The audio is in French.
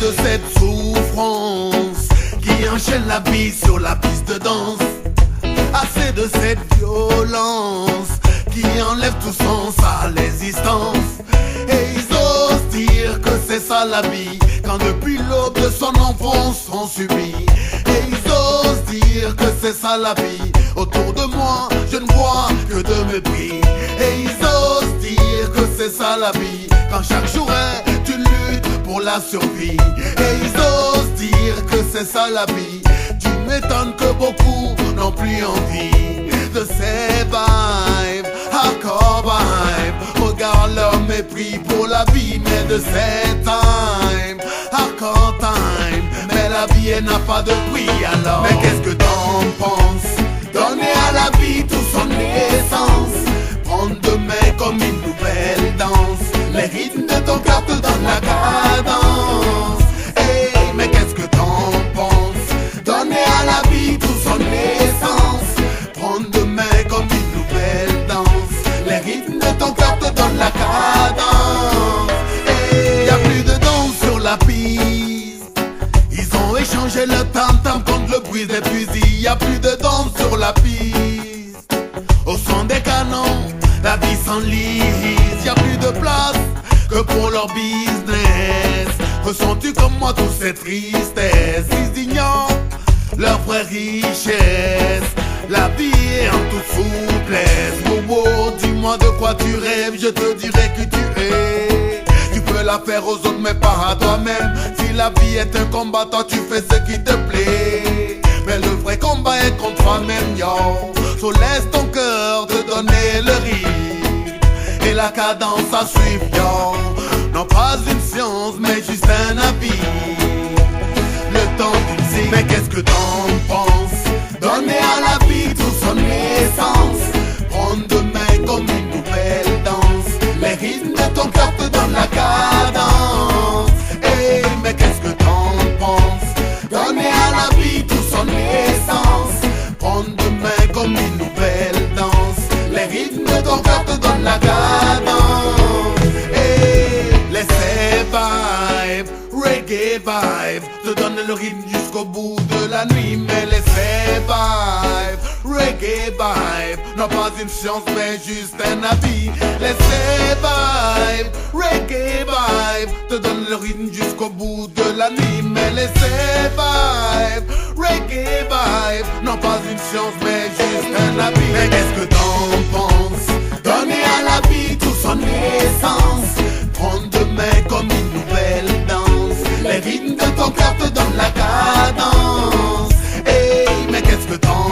de cette souffrance qui enchaîne la vie sur la piste de danse. Assez de cette violence qui enlève tout sens à l'existence. Et ils osent dire que c'est ça la vie, quand depuis l'aube de son enfance on subit. Et ils osent dire que c'est ça la vie. Autour de moi je ne vois que de mépris. Et ils osent dire que c'est ça la vie, quand chaque jour est une lutte pour la survie. Et ils osent dire que c'est ça la vie. Tu m'étonnes que beaucoup n'ont plus envie de ces vibes, hardcore vibes. Regarde leur mépris pour la vie, mais de ces time, hardcore time. Mais la vie elle n'a pas de prix alors. Mais qu'est-ce que t'en penses? Donner à la vie tout son essence, prendre demain comme une nouvelle danse. Les rythmes de ton cœur te donnent la cadence. Hey, mais qu'est-ce que t'en penses? Donner à la vie tout son essence, prendre demain comme une nouvelle danse. Les rythmes de ton cœur te donnent la cadence. Hey, y a plus de danse sur la piste. Ils ont échangé le tam-tam contre le bruit des fusils. Y a plus de danse sur la piste. Au son des canons, la vie s'enlise. Y a plus de place que pour leur business. Ressens-tu comme moi toute cette tristesse? Ils ignorent leur vraie richesse. La vie est en toute souplesse. Bobo, dis-moi de quoi tu rêves, je te dirai qui tu es. Tu peux la faire aux autres mais pas à toi-même. Si la vie est un combat, toi tu fais ce qui te plaît. Mais le vrai combat est contre toi-même, yo. So laisse ton cœur te donner le rythme et la cadence à suivre, yo. Non pas une science mais juste un avis. Le temps d'une musique. Mais qu'est-ce que t'en penses? Donner à la vie tout son essence, prendre demain comme une nouvelle danse. Les rythmes de ton cœur te donnent la cadence. Hey, mais qu'est-ce que t'en penses? Donner à la vie tout son essence, prendre demain comme une nouvelle danse. Les rythmes de ton cœur te donnent la cadence. Hey, laissez vibe, reggae vibe, te donne le rythme jusqu'au bout de la nuit. Mais laissez vibe, reggae vibe, non pas une science mais juste un avis. Laissez vibe, reggae vibe, te donne le rythme jusqu'au bout de la nuit. Mais laissez vibe, reggae vibe, non pas une science mais juste un avis. Mais qu'est-ce que t'en penses? Donner à la vie tout son essence, prendre demain comme une nouvelle danse. Les rythmes de ton cœur te donnent la cadence. Hey, mais qu'est-ce que t'en